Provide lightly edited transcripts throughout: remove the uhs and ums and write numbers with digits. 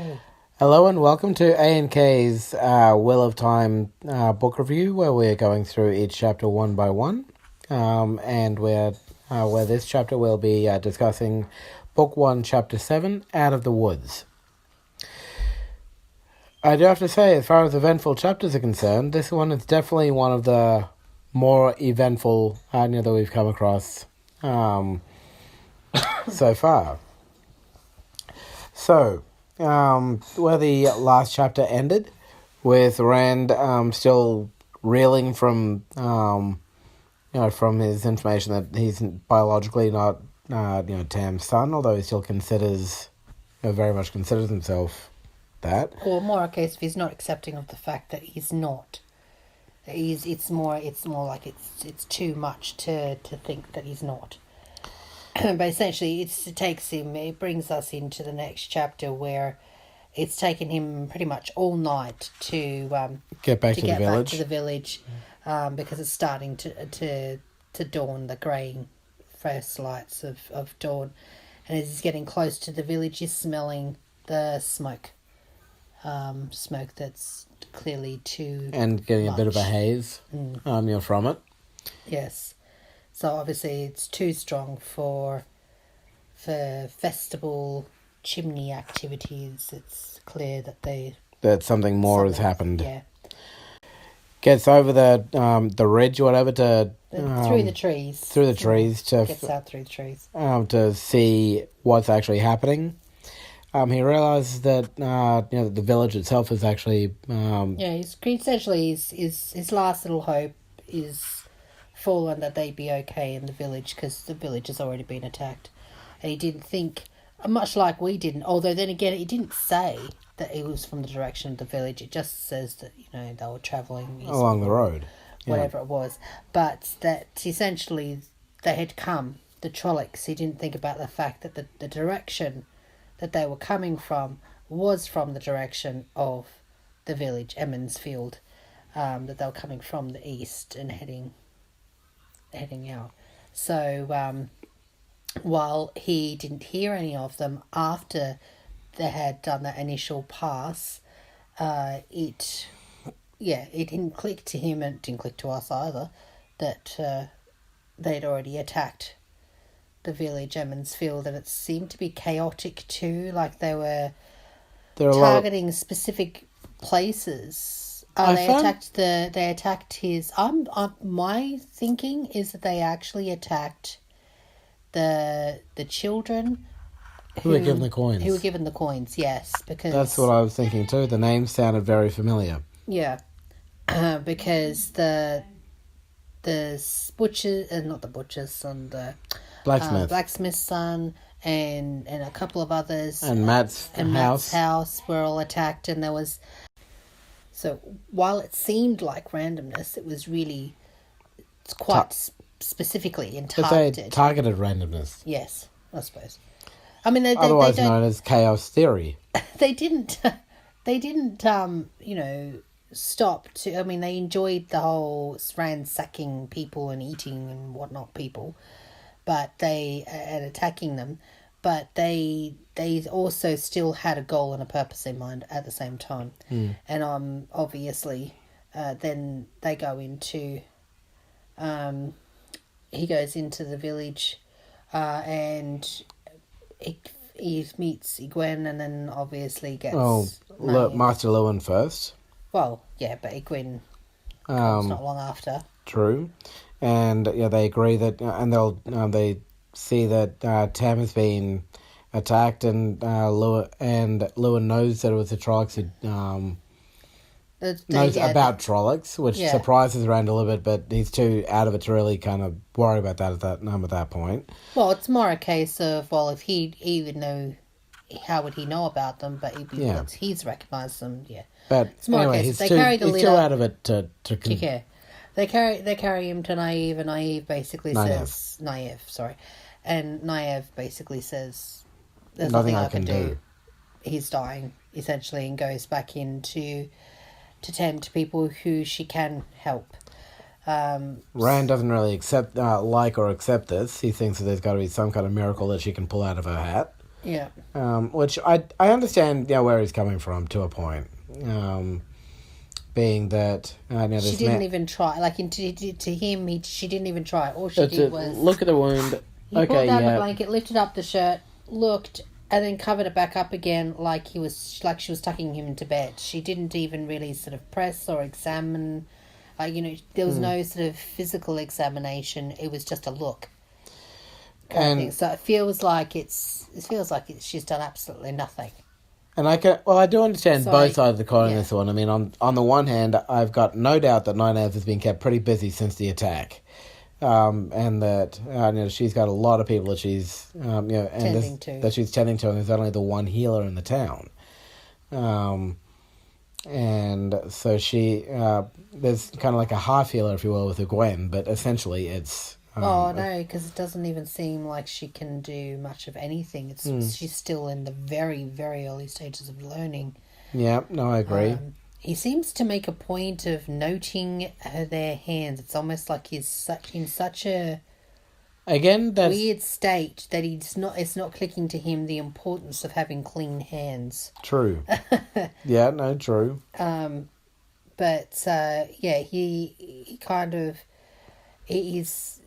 Okay. Hello and welcome to A&K's Wheel of Time book review, where we're going through each chapter one by one. And where this chapter we'll be discussing book 1, chapter 7, Out of the Woods. I do have to say, as far as eventful chapters are concerned, this one is definitely one of the more eventful that we've come across so far. So, where the last chapter ended, with Rand still reeling from from his information that he's biologically not Tam's son, although he still considers very much considers himself that. Or more a case if he's not accepting of the fact that he's not. It's more like it's too much to think that he's not. But essentially, it brings us into the next chapter where it's taken him pretty much all night to get back to the village, because it's starting to dawn, the greying first lights of dawn, and as he's getting close to the village, he's smelling the smoke that's clearly too and getting much. A bit of a haze from it. Yes. So obviously it's too strong for festival chimney activities. It's clear that something more has happened. Yeah. Gets over the ridge or whatever through the trees. Through the trees gets out through the trees. To see what's actually happening. He realizes that the village itself is actually he's essentially his last little hope is fallen, that they'd be okay in the village, because the village has already been attacked, and he didn't think, much like we didn't, although then again it didn't say that it was from the direction of the village. It just says that they were travelling along the road, whatever it was, but that essentially they had come, the Trollocs. He didn't think about the fact that the direction that they were coming from was from the direction of the village, Emmonsfield, that they were coming from the east and heading out. So while he didn't hear any of them after they had done that initial pass, it didn't click to him, and it didn't click to us either, that they'd already attacked the village, Emmonsfield, and it seemed to be chaotic too, like they were targeting specific places. They attacked his. My thinking is that they actually attacked the children who were given the coins. Who were given the coins, yes, because that's what I was thinking too. The name sounded very familiar. Yeah, because the butcher, not the butcher's son, the blacksmith's son, and a couple of others, and Matt's house were all attacked, and there was. So while it seemed like randomness, it was really quite specifically and targeted. But they targeted randomness. Yes, I suppose. I mean, otherwise known as chaos theory. They didn't stop to. I mean, they enjoyed the whole ransacking people and eating and whatnot people, and attacking them. But they also still had a goal and a purpose in mind at the same time. And obviously, then they go into, he goes into the village, and he meets Egwene, and then obviously gets... Master Lewin first. Well, yeah, but Egwene comes not long after. True. And they agree that, and they see that Tam has been attacked, and Lewin knows that it was the Trollocs who knows about Trollocs, which surprises Rand a little bit, but he's too out of it to really kind of worry about that at that point. Well, it's more a case of, if he even know, how would he know about them? But he's recognised them, yeah. But it's more anyway, he's too out of it to care. They carry him to Nynaeve, and Nynaeve basically says... Nynaeve, sorry. And Nynaeve basically says, there's nothing I can do. He's dying, essentially, and goes back in to tend to people who she can help. Rand doesn't really accept this. He thinks that there's got to be some kind of miracle that she can pull out of her hat. Yeah. Which I understand, where he's coming from to a point. Being that She this didn't man. even try. Like, to him, she didn't even try. All she did was... Look at the wound. He pulled down the blanket, lifted up the shirt, looked, and then covered it back up again like she was tucking him into bed. She didn't even really sort of press or examine. There was no sort of physical examination. It was just a look. Kind of thing. So it feels like she's done absolutely nothing. And I do understand both sides of the coin on this one. I mean, on the one hand, I've got no doubt that Nineveh has been kept pretty busy since the attack. And that she's got a lot of people that she's that she's tending to, and there's only the one healer in the town. And so she there's kind of like a half healer, if you will, with a Gwen, but essentially it's. No, because it doesn't even seem like she can do much of anything. She's still in the very, very early stages of learning. Yeah, no, I agree. He seems to make a point of noting their hands. It's almost like he's in such a weird state that it's not clicking to him the importance of having clean hands. True. Yeah, no, true. But he kind of he's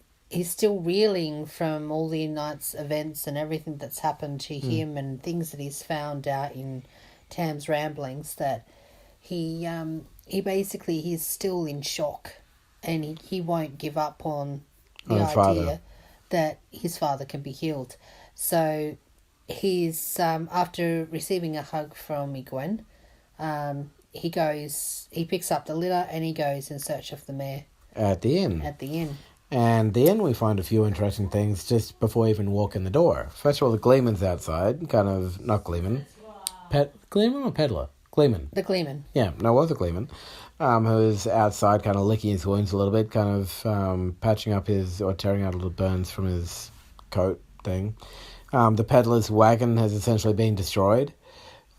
still reeling from all the night's events and everything that's happened to him and things that he's found out in Tam's ramblings, that he basically, he's still in shock, and he won't give up on the idea that his father can be healed. So he's after receiving a hug from Egwene, he picks up the litter and he goes in search of the mare. At the inn. And then we find a few interesting things just before we even walk in the door. First of all, the Gleeman's outside, kind of, not Gleeman. Gleeman or Peddler? Gleeman. The Gleeman. Yeah, no, it was a Gleeman. Who's outside kind of licking his wounds a little bit, kind of patching up or tearing out little burns from his coat thing. The Peddler's wagon has essentially been destroyed.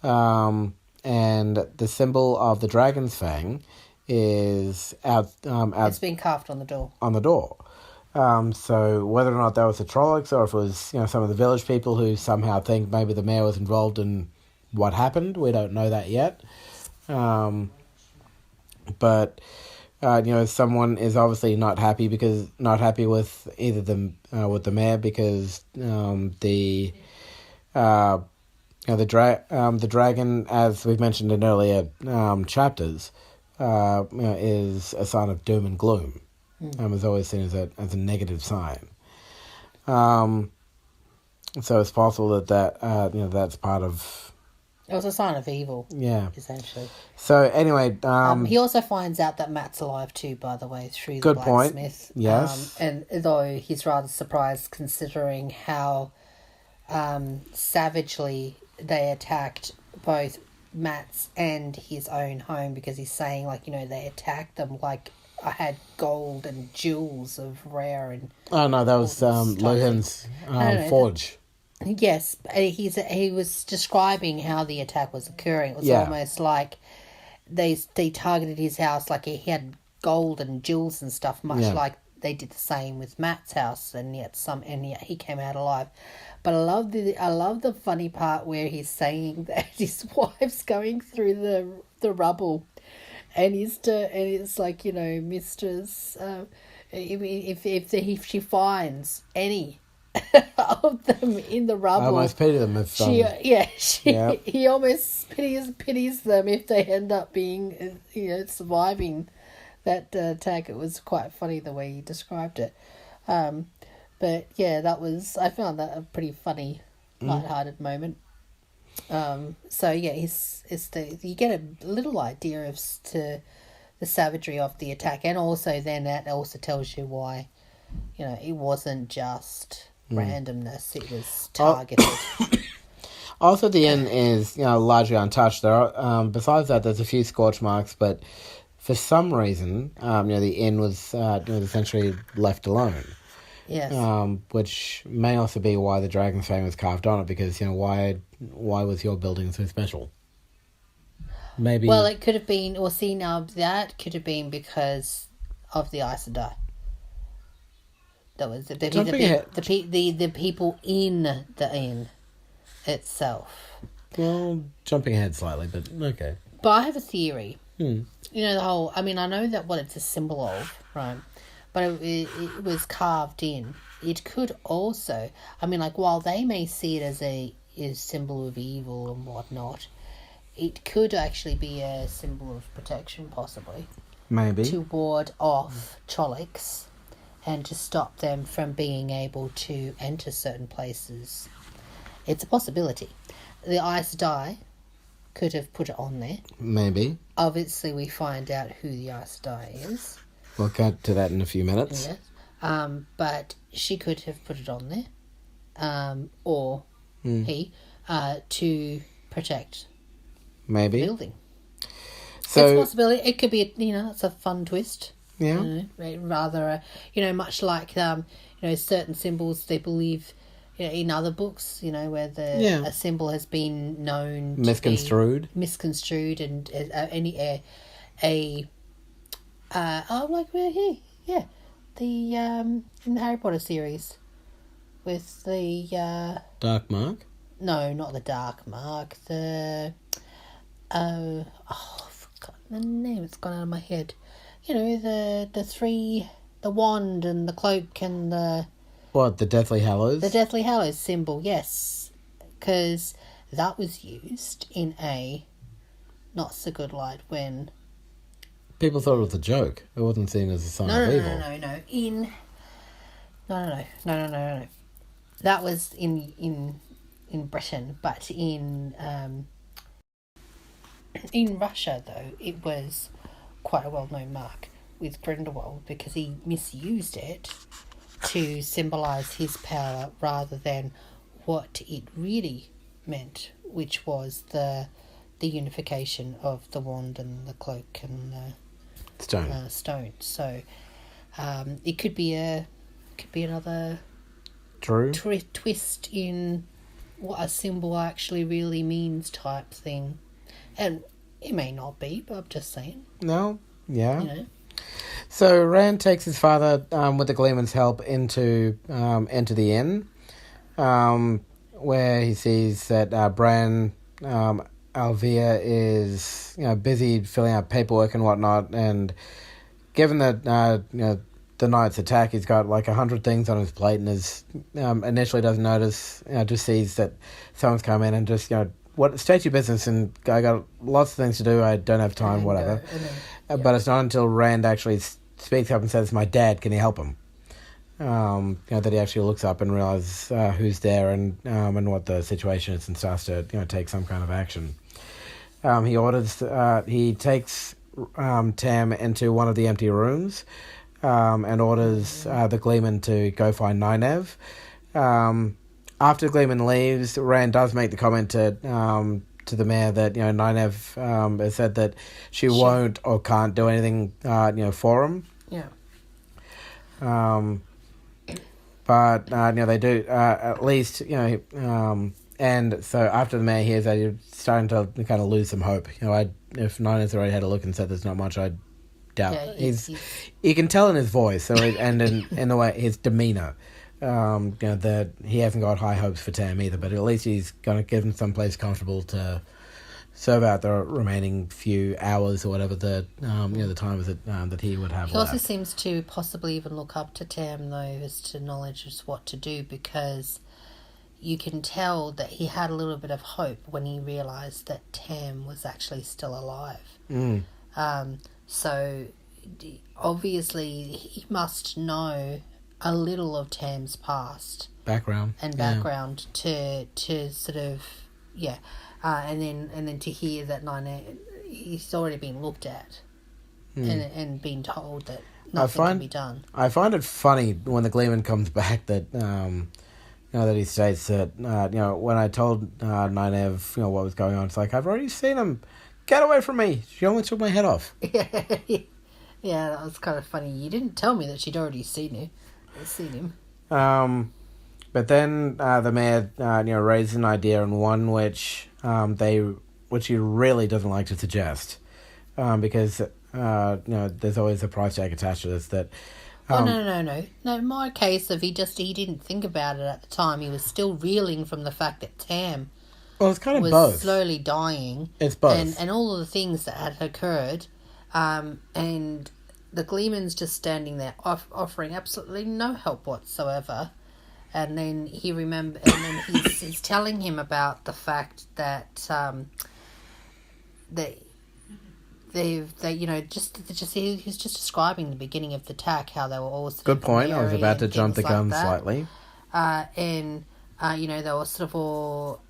And the symbol of the dragon's fang is out. It's been carved on the door. So whether or not that was the Trollocs or if it was some of the village people who somehow think maybe the mayor was involved in what happened, we don't know that yet. But someone is obviously not happy with either with the mayor because the dragon, as we've mentioned in earlier chapters, is a sign of doom and gloom. Is always seen as a negative sign. So it's possible that that's part of. It was a sign of evil. Yeah. Essentially. So anyway, he also finds out that Matt's alive too, by the way, through the good point. blacksmith. Yes. And though he's rather surprised considering how savagely they attacked both Matt's and his own home, because he's saying they attacked them like I had gold and jewels of rare and. Oh no, that was Lohan's forge. Yes, he was describing how the attack was occurring. It was almost like they targeted his house like he had gold and jewels and stuff, much like they did the same with Matt's house, and yet he came out alive. But I love the funny part where he's saying that his wife's going through the rubble, and it's like, mistress, if she finds any of them in the rubble, I almost pity them if he almost pities them if they end up being surviving that attack. It was quite funny the way he described it. But yeah, I found that a pretty funny, light-hearted moment. So yeah, you get a little idea of the savagery of the attack, and also then that also tells you why, it wasn't just randomness; it was targeted. Also, the inn is largely untouched. There are, besides that, there's a few scorch marks, but for some reason, the inn was essentially left alone. Yes. Which may also be why the dragon's fang was carved on it, because why was your building so special? Maybe. Well, it could have been, or see now that could have been because of the Aes Sedai. That was the people in the inn, itself. Well, jumping ahead slightly, but okay. But I have a theory. Hmm. You know, the whole... I mean, I know that what it's a symbol of, right? But it was carved in. It could also... I mean, like, while they may see it as a symbol of evil and whatnot, it could actually be a symbol of protection, possibly. Maybe. To ward off Trollocs and to stop them from being able to enter certain places. It's a possibility. The Aes Sedai could have put it on there. Maybe. Obviously, we find out who the Aes Sedai is. We'll get to that in a few minutes. Yes. But she could have put it on there. Or he, to protect Maybe. the building. So, It's a possibility. It could be, it's a fun twist. yeah. Rather, much like, certain symbols they believe, in other books, where a symbol has been known Misconstrued. to be misconstrued and the in the Harry Potter series with the Dark Mark. no, not the Dark Mark, the I've forgotten the name, it's gone out of my head. The three, the wand and the cloak and the What, the Deathly Hallows? The Deathly Hallows symbol, yes. Because that was used in a not so good light when... People thought it was a joke. It wasn't seen as a sign of evil. No. That was in Britain, but in Russia, though, it was quite a well-known mark with Grindelwald because he misused it to symbolise his power rather than what it really meant, which was the unification of the wand and the cloak and the stone. So it could be another True. twist in what a symbol actually really means type thing, and it may not be, but I'm just saying. No. Yeah. So Rand takes his father, with the Gleeman's help, into the inn, where he sees that Bran Alvia is busy filling out paperwork and whatnot, and given that the night's attack, he's got like 100 things on his plate, and is initially doesn't notice, just sees that someone's come in and just what, state your business, and I got lots of things to do, I don't have time, whatever. But it's not until Rand actually speaks up and says, "My dad, can you help him?" That he actually looks up and realizes who's there and what the situation is, and starts to take some kind of action. He takes Tam into one of the empty rooms, and orders the Gleeman to go find Nynaeve. After Gleeman leaves, Rand does make the comment to the mayor that Nynaeve has said that she won't or can't do anything for him. Yeah. But they do at least and so after the mayor hears that, you're starting to kind of lose some hope. If Nynaeve's already had a look and said there's not much, I doubt. Yeah, you can tell in his voice and in the way his demeanor. That he hasn't got high hopes for Tam either, but at least he's going to give him some place comfortable to serve out the remaining few hours or whatever the time is that he would have. He also seems to possibly even look up to Tam, though, as to knowledge as what to do, because you can tell that he had a little bit of hope when he realised that Tam was actually still alive. So obviously he must know a little of Tam's past background to sort of and then to hear that he's already been looked at and been told that nothing can be done. I find it funny when the Gleeman comes back that that he states that when I told Nynaeve what was going on, it's like, I've already seen him. Get away from me! She only took my head off. Yeah, that was kind of funny. You didn't tell me that she'd already seen him. But then the mayor raised an idea, and one which he really doesn't like to suggest, because there's always a price tag attached to this. That no. My case of he didn't think about it at the time. He was still reeling from the fact that Tam Well, it's kind of was both. slowly dying. It's both. And all of the things that had occurred, and the Gleeman's just standing there offering absolutely no help whatsoever. And then he's telling him about the fact that he's just describing the beginning of the attack, how they were all sort Good of point. I was merry about to and jump the things gun like that. slightly. They were sort of all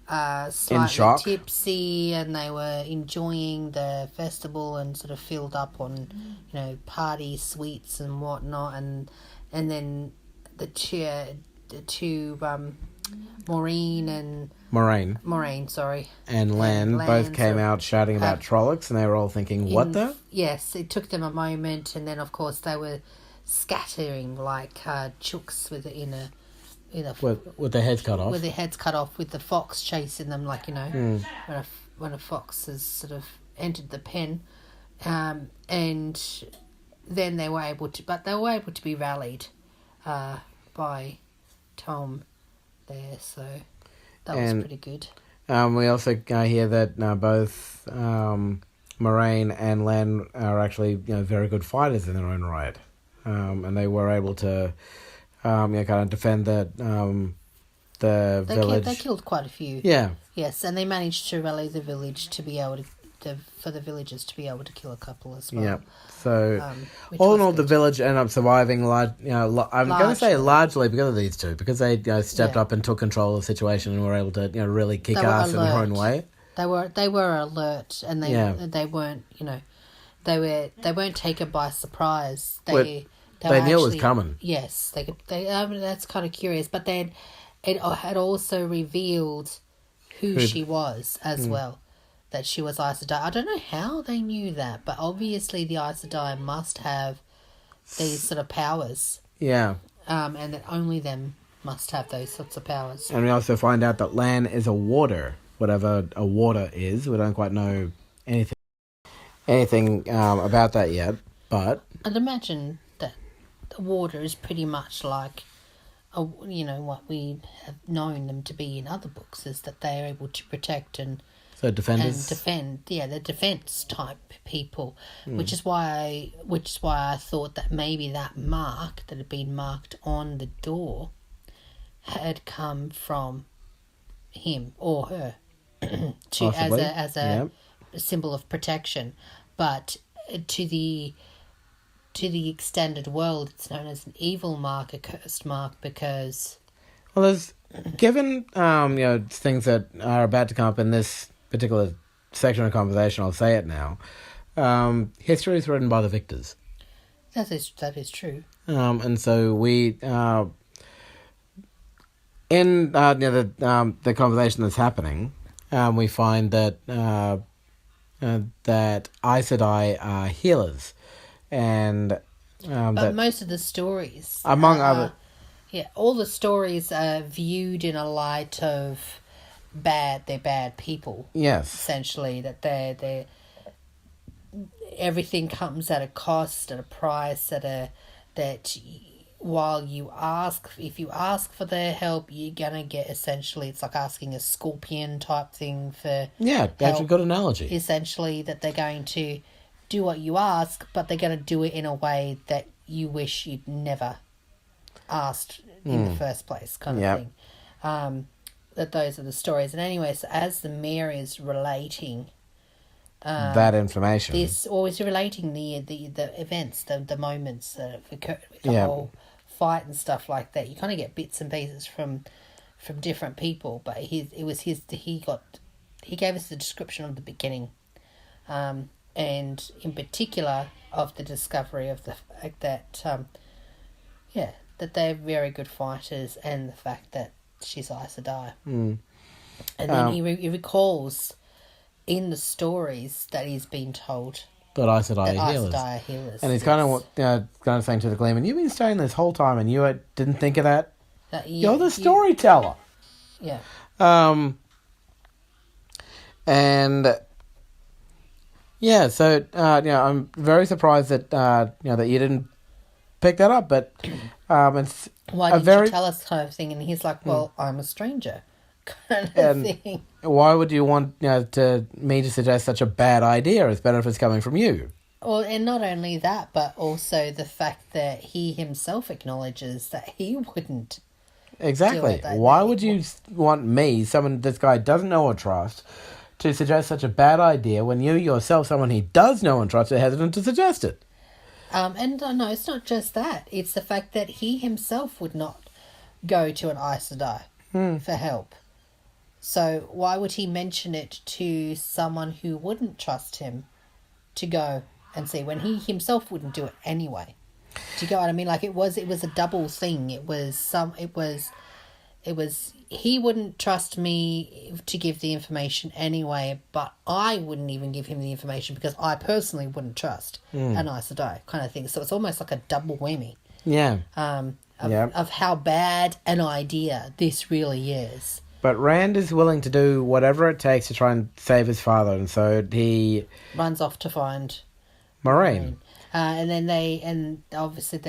slightly shock. tipsy, and they were enjoying the festival and sort of filled up on, party sweets and whatnot, and then the two Moraine, sorry, and Lan both came out shouting about Trollocs, and they were all thinking, what the? Yes, it took them a moment, and then of course they were scattering like chooks with their heads cut off. With their heads cut off, with the fox chasing them, like, when a fox has sort of entered the pen. And then they were able to be rallied by Tom there, so that was pretty good. We also hear that both Moraine and Lan are actually very good fighters in their own right, and they were able to kind of defend the village. They killed quite a few. Yeah. Yes, and they managed to rally the village to be able for the villagers to be able to kill a couple as well. Yeah. So all in all, the village ended up surviving. I'm going to say largely because of these two, because they stepped up and took control of the situation and were able to really kick ass in their own way. They were alert, and they weren't they weren't taken by surprise. They knew it was coming. Yes, that's kind of curious, but then it had also revealed who she was as well. That she was Aes Sedai. I don't know how they knew that, but obviously the Aes Sedai must have these sort of powers. Yeah. And that only them must have those sorts of powers. And we also find out that Lan is a warder, whatever a warder is. We don't quite know anything about that yet, but I'd imagine that the warder is pretty much like what we have known them to be in other books, is that they are able to protect and defenders. They're defense type people, which is why I thought that maybe that mark that had been marked on the door had come from him or her as a symbol of protection, but to the extended world, it's known as an evil mark, a cursed mark, because there's given things that are about to come up in this particular section of conversation, I'll say it now. History is written by the victors. That is true. And so we in the conversation that's happening, we find that that Aes Sedai are healers, and but most of the stories, among other, all the stories are viewed in a light of they're bad people. Yes. Essentially, that they're everything comes at a cost, at a price, that while if you ask for their help, you're gonna get, essentially, it's like asking a scorpion type thing for that's a good analogy. Essentially, that they're going to do what you ask, but they're going to do it in a way that you wish you'd never asked in the first place, kind of thing. That those are the stories. And anyway, so as the mayor is relating that information, this, or is relating the events, the moments that have occurred with the whole fight and stuff like that, you kind of get bits and pieces from different people. But he gave us the description of the beginning, and in particular of the discovery of the fact that that they're very good fighters, and the fact that she's Aes Sedai. And then he recalls in the stories that he's been told that Aes Sedai are healers. And he's kind of saying to the Gleeman, "You've been studying this whole time and you didn't think of that? You're the storyteller." Yeah. And yeah, so I'm very surprised that that you didn't pick that up, but it's why didn't you tell us, kind of thing? And he's like, "Well, I'm a stranger. kind of And thing. why would you want me to suggest such a bad idea? It's better if it's coming from you. Well, and not only that, but also the fact that he himself acknowledges that he wouldn't. Exactly. Do it. Why would you want me, someone this guy doesn't know or trust, to suggest such a bad idea when you yourself, someone he does know and trust, are hesitant to suggest it? And no, it's not just that. It's the fact that he himself would not go to an Aes Sedai for help. So why would he mention it to someone who wouldn't trust him to go and see when he himself wouldn't do it anyway? Do you get what I mean? Like it was a double thing. It was he wouldn't trust me to give the information anyway, but I wouldn't even give him the information because I personally wouldn't trust an Aes Sedai kind of thing. So it's almost like a double whammy. Yeah. Of how bad an idea this really is. But Rand is willing to do whatever it takes to try and save his father, and so he Runs off to find Moiraine. And then obviously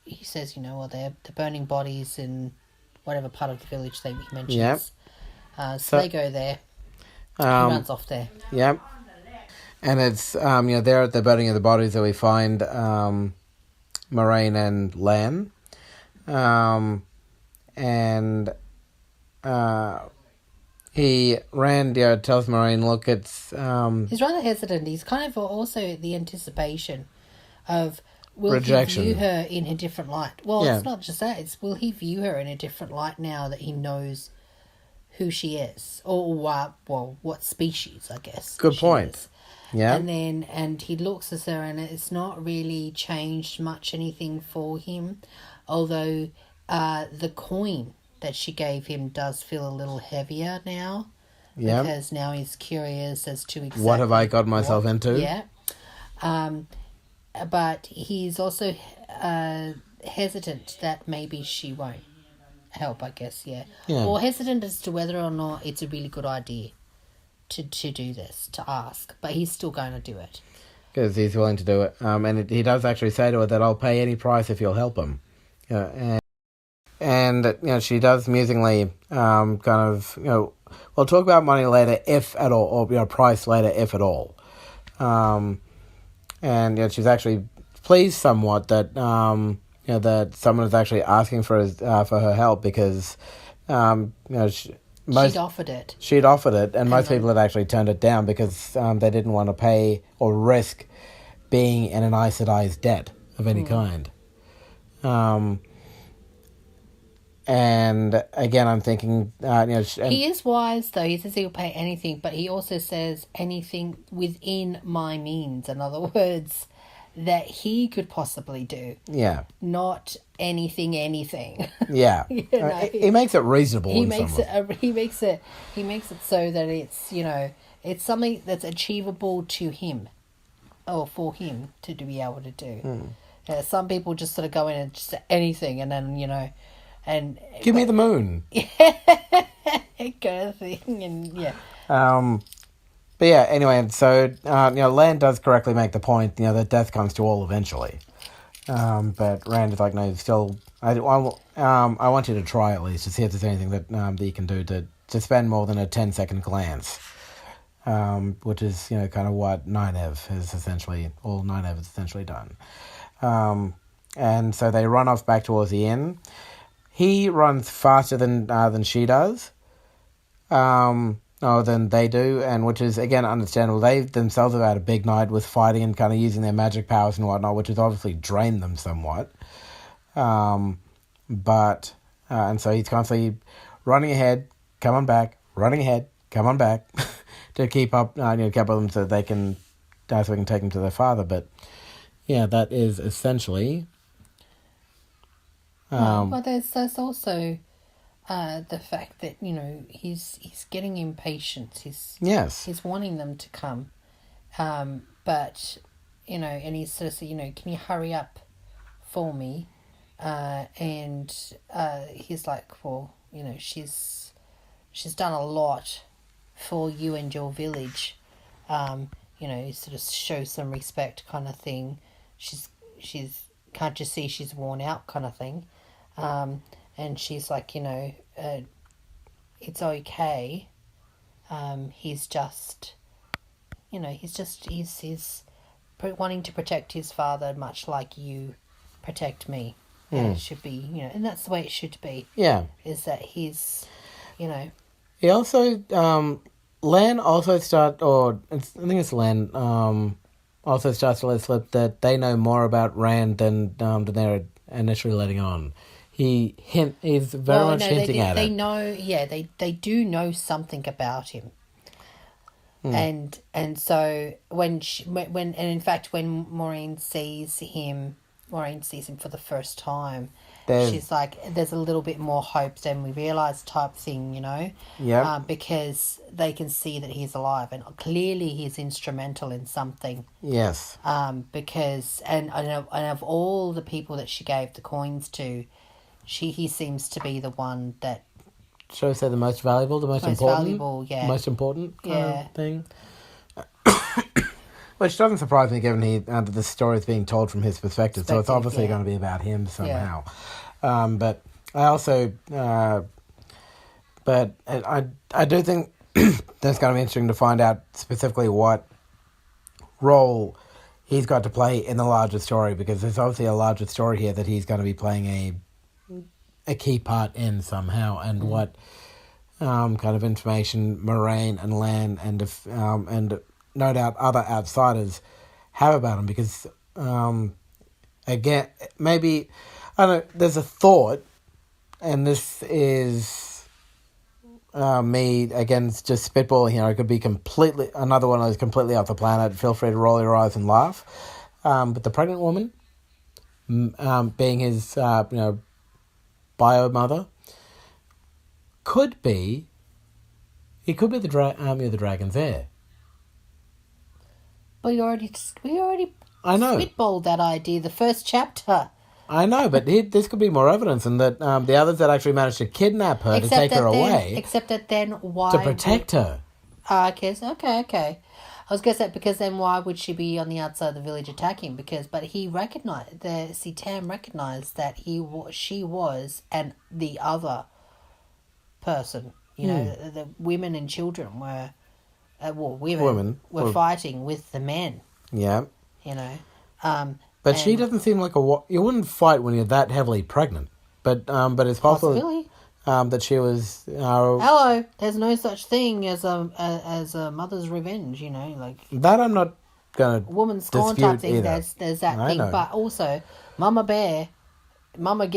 he says, they're burning bodies in whatever part of the village he mentions. Yep. So they go there. He runs off there. Yep. And it's there at the burning of the bodies that we find Moiraine and Lan. And Rand tells Moiraine, look, it's He's rather hesitant. He's kind of also the anticipation of will rejection. he view her in a different light. Well, Yeah. it's not just that. It's will he view her in a different light now that he knows who she is, or what species, I guess. Good she point. is. Yeah. And he looks at her, and it's not really changed much anything for him, although the coin that she gave him does feel a little heavier now. Yeah. Because now he's curious as to exactly What have I got myself into? Yeah. But he's also hesitant that maybe she won't help, I guess, yeah. Or hesitant as to whether or not it's a really good idea to do this, to ask. But he's still going to do it. Because he's willing to do it. And he does actually say to her that I'll pay any price if you'll help him. And she does musingly kind of, we'll talk about money later if at all, or price later if at all. And she's actually pleased somewhat that that someone is actually asking for her help because she'd offered it. She'd offered it, and most people had actually turned it down because they didn't want to pay or risk being in an Aes Sedai's debt of any kind. And again, I'm thinking, he is wise, though. He says he'll pay anything, but he also says anything within my means. In other words, that he could possibly do. Yeah. Not anything. Yeah. He makes it reasonable. He makes it so that it's it's something that's achievable to him, or for him to be able to do. Some people just sort of go in and just anything, and then and give me the moon. kind of thing, and yeah. But yeah, anyway, and so Lan does correctly make the point, that death comes to all eventually. But Rand is like, no, still, I want you to try at least to see if there's anything that you can do to spend more than a 10-second glance, which is kind of what Nynaeve has essentially done. And so they run off back towards the inn. He runs faster than she does, than they do, and which is, again, understandable. They themselves have had a big night with fighting and kind of using their magic powers and whatnot, which has obviously drained them somewhat. And so he's constantly running ahead, coming back, running ahead, coming back, to keep up, keep up with them so we can take them to their father. But yeah, that is essentially. But there's also the fact that he's getting impatient. He's wanting them to come, but and he's sort of saying, can you hurry up for me? And he's like, well, she's done a lot for you and your village. Sort of show some respect, kind of thing. She's can't you see she's worn out, kind of thing. And she's like, it's okay. He's just, he's wanting to protect his father, much like you protect me. And it should be, and that's the way it should be. Yeah. Is that he's, He also, Lan also I think it's Lan, also starts to let slip that they know more about Rand than they're initially letting on. He's very much hinting at they it. know, they do know something about him. And so when in fact when Maureen sees him for the first time, she's like, there's a little bit more hope than we realise type thing, Yeah. because they can see that he's alive and clearly he's instrumental in something. Yes. Because and of all the people that she gave the coins to, he seems to be the one that Should I say the most valuable, the most important? Most important kind of thing. Which doesn't surprise me, given the story is being told from his perspective, so it's obviously going to be about him somehow. But I also, but I do think that's going to be interesting to find out specifically what role he's got to play in the larger story, because there's obviously a larger story here that he's going to be playing a key part in somehow, and what kind of information Moraine and Lan and no doubt other outsiders have about him, because again, maybe, I don't know, there's a thought, and this is me again just spitballing here. It could be another one of those completely off the planet. Feel free to roll your eyes and laugh. But the pregnant woman, being his bio mother, could be the Army of the Dragon's heir. But we already I know. spitballed that idea the first chapter. I know, but this could be more evidence, and that the others that actually managed to kidnap her to take her away. Except that then why... To protect her. I guess, okay. I was going to say, because then why would she be on the outside of the village attacking? But he recognised, Tam recognised that she was, and the other person, the women and children were... women were fighting with the men. Yeah. But she doesn't seem like you wouldn't fight when you're that heavily pregnant. But it's possible that she was... Hello, there's no such thing as a mother's revenge, That I'm not going to woman scorn type thing, there's that thing. Know. But also, Mama Bear, she's going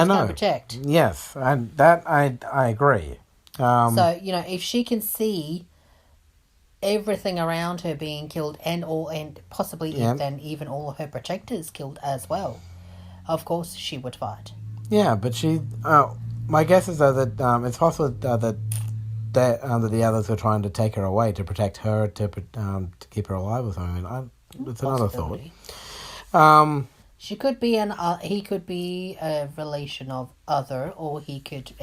to protect. Yes, and that I agree. So, if she can see everything around her being killed and possibly even all of her protectors killed as well, of course she would fight. Yeah, but she... my guess is, though, that it's possible that the others were trying to take her away to protect her, to keep her alive or something. It's another thought. She could be he could be a relation of other, or he could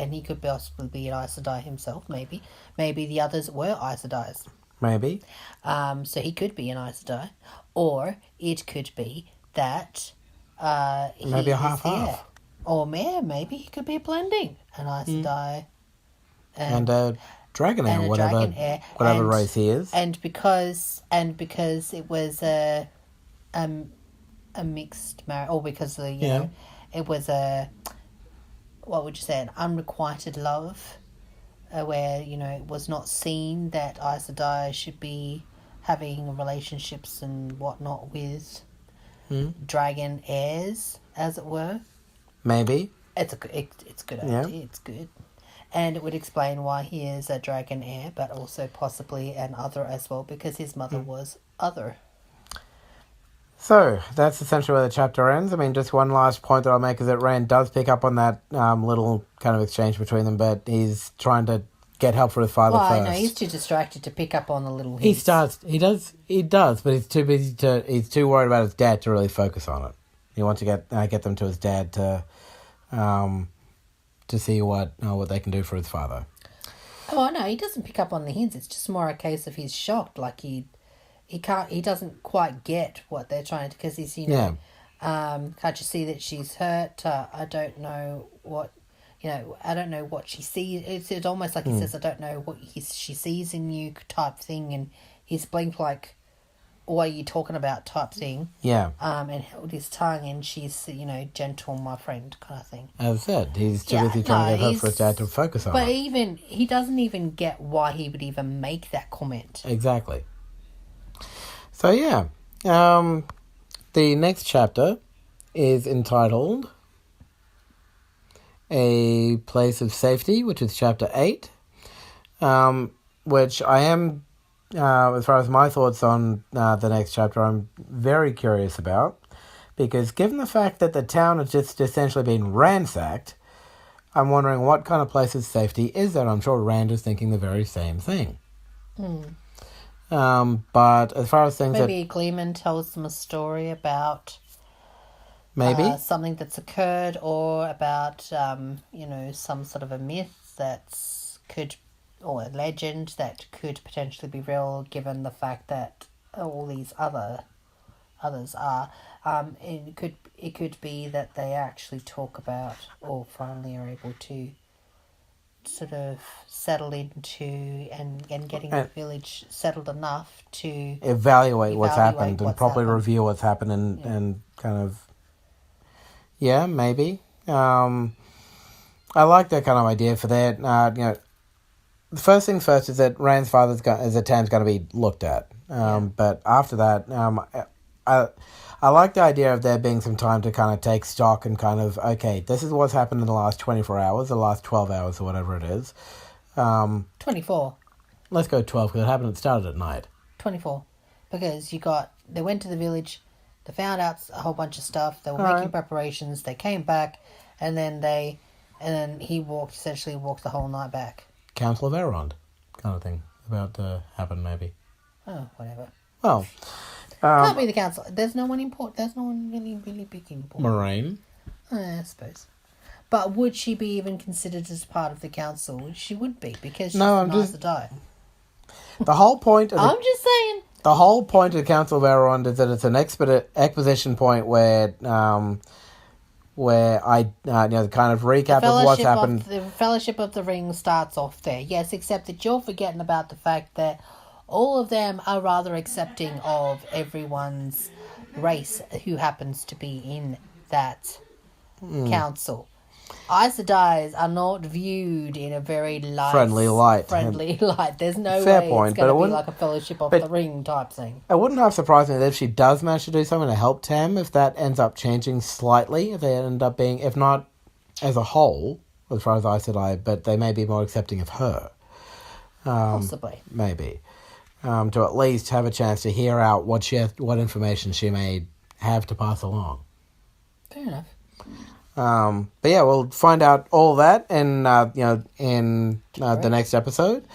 possibly be an Aes Sedai himself. Maybe the others were Aes Sedais. Maybe. So he could be an Aes Sedai, or it could be that maybe a half. Or maybe he could be a blending, an Aes Sedai and a dragon heir, whatever race he is, and because it was a mixed marriage, or because it was what would you say, an unrequited love, where it was not seen that Aes Sedai should be having relationships and whatnot with dragon heirs, as it were. Maybe it's a good idea. It's good, and it would explain why he is a dragon heir, but also possibly an other as well, because his mother was other. So, that's essentially where the chapter ends. I mean, just one last point that I'll make is that Rand does pick up on that little kind of exchange between them, but he's trying to get help for his father first. I know, he's too distracted to pick up on the little hints. He does, but he's too busy he's too worried about his dad to really focus on it. He wants to get them to his dad to see what they can do for his father. Oh, no, he doesn't pick up on the hints. It's just more a case of he's shocked, like he doesn't quite get what they're trying to, because he's, can't you see that she's hurt? I don't know what, I don't know what she sees. It's almost like he says, I don't know what she sees in you type thing. And he's blinked like, what are you talking about type thing. Yeah. And held his tongue, and she's, gentle, my friend kind of thing. As I said, he's too busy trying to get her for his dad to focus on But it. he doesn't even get why he would even make that comment. Exactly. So, yeah. The next chapter is entitled A Place of Safety, which is chapter 8, which I am, as far as my thoughts on the next chapter, I'm very curious about, because given the fact that the town has just essentially been ransacked, I'm wondering what kind of place of safety is there. I'm sure Rand is thinking the very same thing. But as far as things Maybe Gleeman tells them a story about maybe something that's occurred, or about some sort of a myth or a legend that could potentially be real, given the fact that all these others are. It could be that they actually talk about, or finally are able to sort of settle into and getting the village settled enough to evaluate what's happened and what's properly happened. review what's happened and kind of, yeah, maybe. I like that kind of idea for that. The first things first is that Rand's father's Tam's going to be looked at. But after that, I like the idea of there being some time to kind of take stock and kind of, okay, this is what's happened in the last 24 hours, the last 12 hours or whatever it is. 24. Let's go 12 because it started at night. 24. Because they went to the village, they found out a whole bunch of stuff, they were making preparations, they came back, and then he essentially walked the whole night back. Council of Elrond kind of thing about to happen maybe. Oh, whatever. Well, can't be the council. There's no one important. There's no one really, really big important. Moraine. I suppose. But would she be even considered as part of the council? She would be, because she's No, I'm nice just- to die. The whole point of I'm just saying. the whole point of the Council of Elrond is that it's an exposition point where I kind of recap of what's happened. The Fellowship of the Ring starts off there. Yes, except that you're forgetting about the fact that all of them are rather accepting of everyone's race who happens to be in that council. Aes Sedai are not viewed in a very friendly light. There's no Fair way point, it's but going it to be wouldn't- like a Fellowship of the Ring type thing. It wouldn't have surprised me that if she does manage to do something to help Tam, if that ends up changing slightly, if they end up being, if not as a whole, as far as Aes Sedai, but they may be more accepting of her. Possibly. Maybe. To at least have a chance to hear out what information she may have to pass along. Fair enough. But yeah, we'll find out all that in the next episode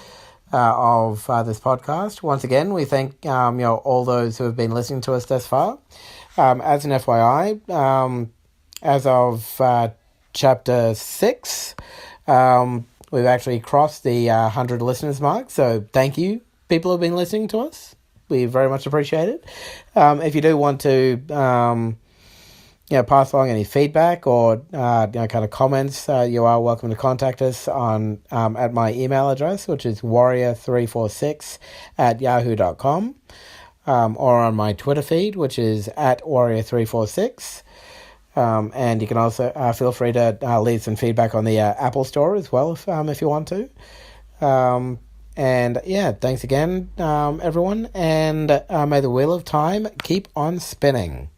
of this podcast. Once again, we thank all those who have been listening to us thus far. As an FYI, as of chapter 6, we've actually crossed the 100 listeners mark. So thank you, people who've been listening to us. We very much appreciate it. If you do want to pass along any feedback or kind of comments, you are welcome to contact us on at my email address, which is warrior346@yahoo.com, or on my Twitter feed, which is @warrior346. And you can also feel free to leave some feedback on the Apple Store as well if you want to. And yeah, thanks again, everyone, and may the wheel of time keep on spinning.